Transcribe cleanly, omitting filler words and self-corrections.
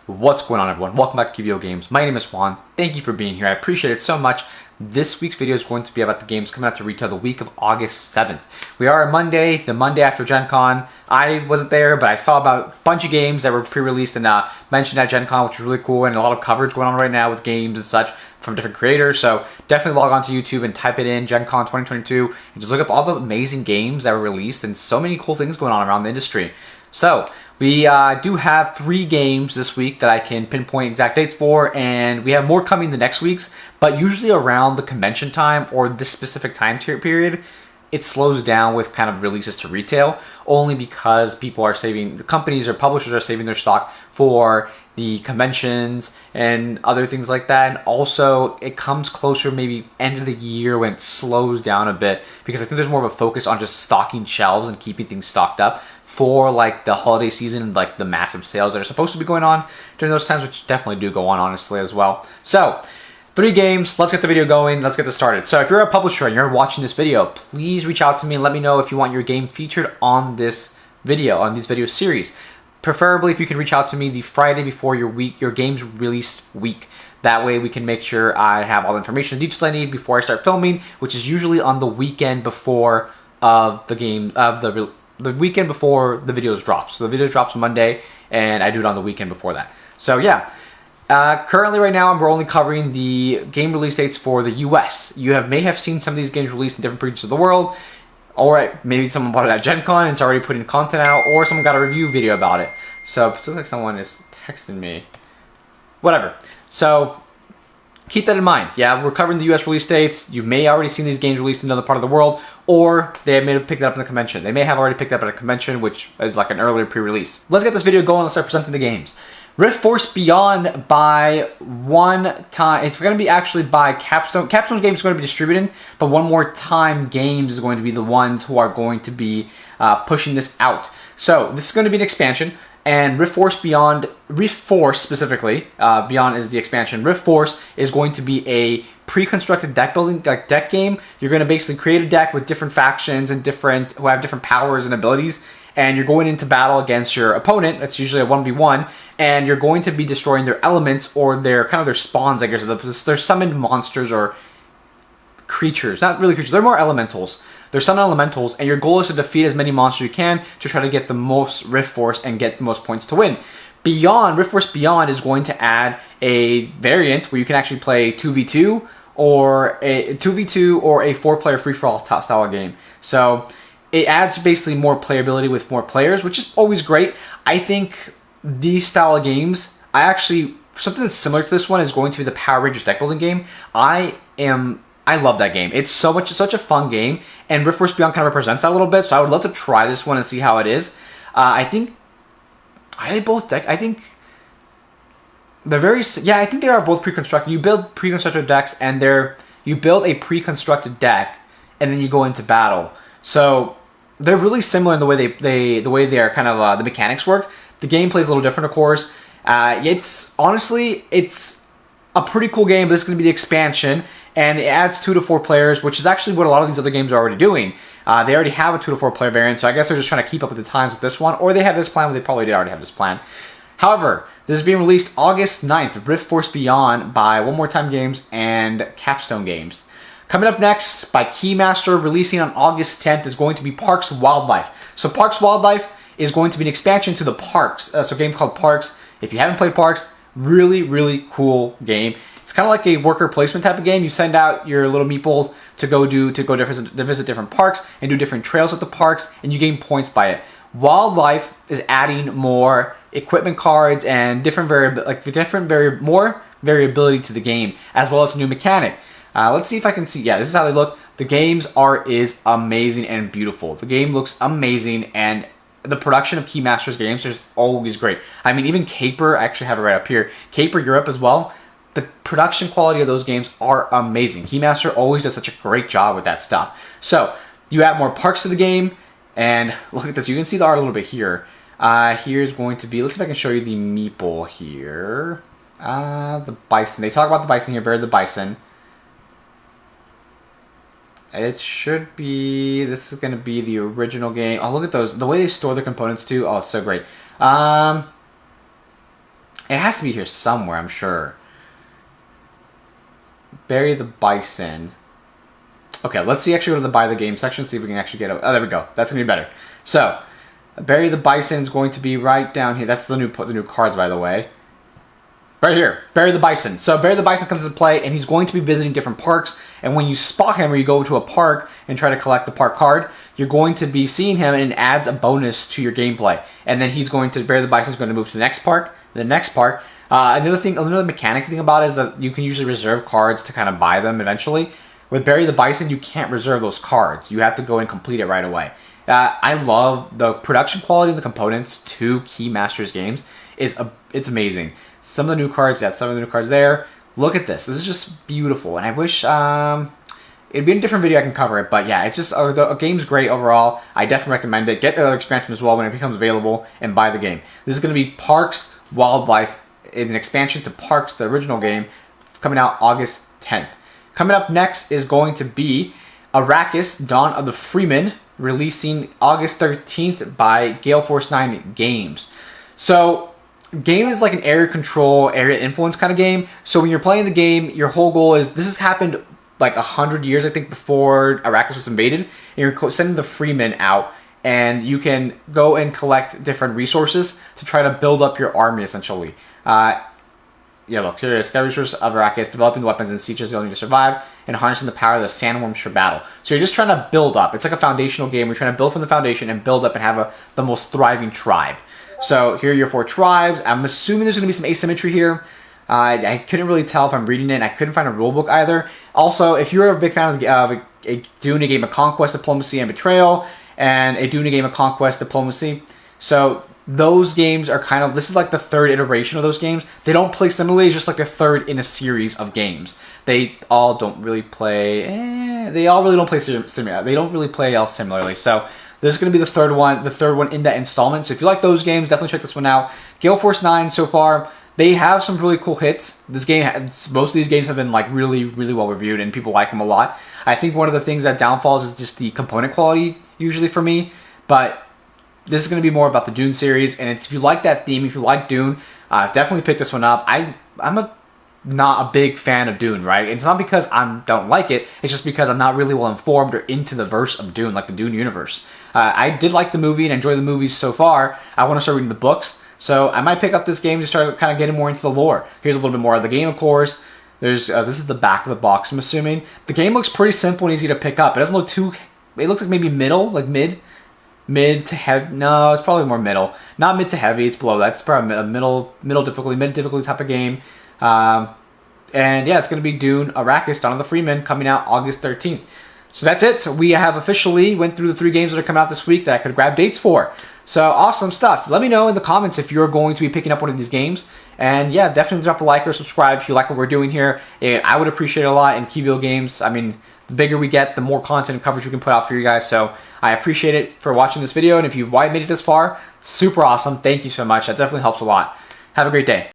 What's going on, everyone? Welcome back to QVO Games. My name is Juan. Thank you for being here. I appreciate it so much. This week's video is going to be about the games coming out to retail the week of August 7th. We are on Monday, the Monday after Gen Con. I wasn't there, but I saw about a bunch of games that were pre-released and mentioned at Gen Con, which was really cool, and a lot of coverage going on right now with games and such from different creators. So definitely log on to YouTube and type it in, Gen Con 2022, and just look up all the amazing games that were released and so many cool things going on around the industry. So we do have 3 games this week that I can pinpoint exact dates for, and we have more coming the next weeks, but usually around the convention time or this specific time period, it slows down with kind of releases to retail, only because people are saving, the companies or publishers are saving their stock for the conventions and other things like that. And also it comes closer maybe end of the year when it slows down a bit, because I think there's more of a focus on just stocking shelves and keeping things stocked up for like the holiday season and like the massive sales that are supposed to be going on during those times, which definitely do go on honestly as well. So 3 games, let's get the video going, let's get this started. So if you're a publisher and you're watching this video, please reach out to me and let me know if you want your game featured on this video, on these video series. Preferably if you can reach out to me the Friday before your game's release week. That way we can make sure I have all the information and details I need before I start filming, which is usually on the weekend before the game, the weekend before the videos drop. So the video drops Monday and I do it on the weekend before that. So yeah. Currently right now we're only covering the game release dates for the US. You may have seen some of these games released in different regions of the world, or maybe someone bought it at Gen Con and it's already putting content out, or someone got a review video about it. So it looks like someone is texting me. Whatever. So keep that in mind. Yeah, we're covering the US release dates. You may already seen these games released in another part of the world, or they may have picked it up in the convention. They may have already picked it up at a convention, which is like an earlier pre-release. Let's get this video going. Let's start presenting the games. Riftforce Beyond by One Time. It's going to be actually by Capstone. Capstone's game is going to be distributed, but One More Time Games is going to be the ones who are going to be pushing this out. So this is going to be an expansion, and Riftforce Beyond, Riftforce specifically, Beyond is the expansion. Riftforce is going to be a pre-constructed deck building, like deck game. You're going to basically create a deck with different factions and who have different powers and abilities. And you're going into battle against your opponent. That's usually a 1v1, and you're going to be destroying their elements or their their spawns, I guess. They're summoned monsters or creatures. Not really creatures, they're more elementals. They're summoned elementals, and your goal is to defeat as many monsters you can to try to get the most Rift Force and get the most points to win. Beyond, Riftforce Beyond is going to add a variant where you can actually play 2v2 or a 4-player free-for-all style game. So it adds basically more playability with more players, which is always great. I think these style of games, something that's similar to this one is going to be the Power Rangers deck building game. I love that game. It's such a fun game, and Riftforce Beyond kind of represents that a little bit. So I would love to try this one and see how it is. I think they're very, yeah, I think they are both pre-constructed. You build pre-constructed decks, and you build a pre-constructed deck, and then you go into battle. So they're really similar in the way they are kind of the mechanics work. The gameplay is a little different, of course. It's a pretty cool game, but this is going to be the expansion, and it adds 2 to 4 players, which is actually what a lot of these other games are already doing. They already have a 2 to 4 player variant, so I guess they're just trying to keep up with the times with this one, or they have this plan. They probably did already have this plan. However, this is being released August 9th, Riftforce Beyond by One More Time Games and Capstone Games. Coming up next, by Keymaster, releasing on August 10th, is going to be Parks Wildlife. So Parks Wildlife is going to be an expansion to the Parks. So a game called Parks. If you haven't played Parks, really, really cool game. It's kind of like a worker placement type of game. You send out your little meeples to visit different parks and do different trails at the parks, and you gain points by it. Wildlife is adding more equipment cards and more variability to the game, as well as a new mechanic. Let's see if I can see. Yeah, this is how they look. The game's art is amazing and beautiful. The game looks amazing, and the production of Keymaster's games is always great. I mean, even Caper, I actually have it right up here. Caper Europe as well. The production quality of those games are amazing. Keymaster always does such a great job with that stuff. So you add more parks to the game, and look at this. You can see the art a little bit here. Here's going to be, let's see if I can show you the meeple here. The bison. They talk about the bison here. Bury the bison. It should be, this is going to be the original game. Oh, look at those. The way they store the components too. Oh, it's so great. It has to be here somewhere, I'm sure. Bury the Bison. Okay, let's see. Actually, go to the buy the game section. See if we can actually get. Oh, there we go. That's gonna be better. So, Bury the Bison is going to be right down here. That's the new cards, by the way. Right here, Bury the Bison. So Bury the Bison comes into play, and he's going to be visiting different parks. And when you spot him, or you go to a park and try to collect the park card, you're going to be seeing him, and it adds a bonus to your gameplay. And then Bury the Bison is going to move to the next park, another mechanic thing about it is that you can usually reserve cards to kind of buy them eventually. With Bury the Bison, you can't reserve those cards. You have to go and complete it right away. I love the production quality of the components to Key Masters games. It's amazing. Some of the new cards, some of the new cards there. Look at this. This is just beautiful. And I wish it'd be in a different video I can cover it. But yeah, it's just the game's great overall. I definitely recommend it. Get the expansion as well when it becomes available and buy the game. This is going to be Parks Wildlife, an expansion to Parks, the original game, coming out August 10th. Coming up next is going to be Arrakis, Dawn of the Fremen, releasing August 13th by Gale Force 9 Games. So, game is like an area control, area influence kind of game. So when you're playing the game, your whole goal is, this has happened like 100 years, I think, before Arrakis was invaded. And you're sending the Fremen out, and you can go and collect different resources to try to build up your army, essentially. Yeah, look, here it is. Got resources of Arrakis, developing the weapons and sieges you'll need to survive, and harnessing the power of the sandworms for battle. So you're just trying to build up. It's like a foundational game. You're trying to build from the foundation and build up and have the most thriving tribe. So here are your 4 tribes. I'm assuming there's going to be some asymmetry here. I couldn't really tell if I'm reading it, and I couldn't find a rulebook either. Also, if you're a big fan of a Dune, a game of conquest, diplomacy, and betrayal, and a Dune, a game of conquest, diplomacy, so those games are kind of, this is like the 3rd iteration of those games. They don't play similarly, it's just like the 3rd in a series of games. They all don't really play, they all really don't play similarly. They don't really play all similarly. So this is going to be the third one in that installment. So if you like those games, definitely check this one out. Gale Force 9 so far, they have some really cool hits. Most of these games have been like really, really well reviewed, and people like them a lot. I think one of the things that downfalls is just the component quality, usually for me. But this is going to be more about the Dune series, and if you like that theme, if you like Dune, definitely pick this one up. I'm not a big fan of Dune, right? It's not because I don't like it, it's just because I'm not really well informed or into the verse of Dune, like the Dune universe. I did like the movie and enjoy the movies so far. I want to start reading the books, so I might pick up this game to start kind of getting more into the lore. Here's a little bit more of the game, of course. This is the back of the box, I'm assuming. The game looks pretty simple and easy to pick up. It doesn't look too, it looks like maybe middle, like mid to heavy. No, it's probably more middle. Not mid to heavy, it's below that. It's probably a middle difficulty, mid difficulty type of game. And yeah, it's going to be Dune, Arrakis, Dawn of the Fremen, coming out August 13th. So that's it. So we have officially went through the 3 games that are coming out this week that I could grab dates for. So awesome stuff. Let me know in the comments if you're going to be picking up one of these games. And yeah, definitely drop a like or subscribe if you like what we're doing here. I would appreciate it a lot in QVO Games. I mean, the bigger we get, the more content and coverage we can put out for you guys. So I appreciate it for watching this video. And if you've made it this far, super awesome. Thank you so much. That definitely helps a lot. Have a great day.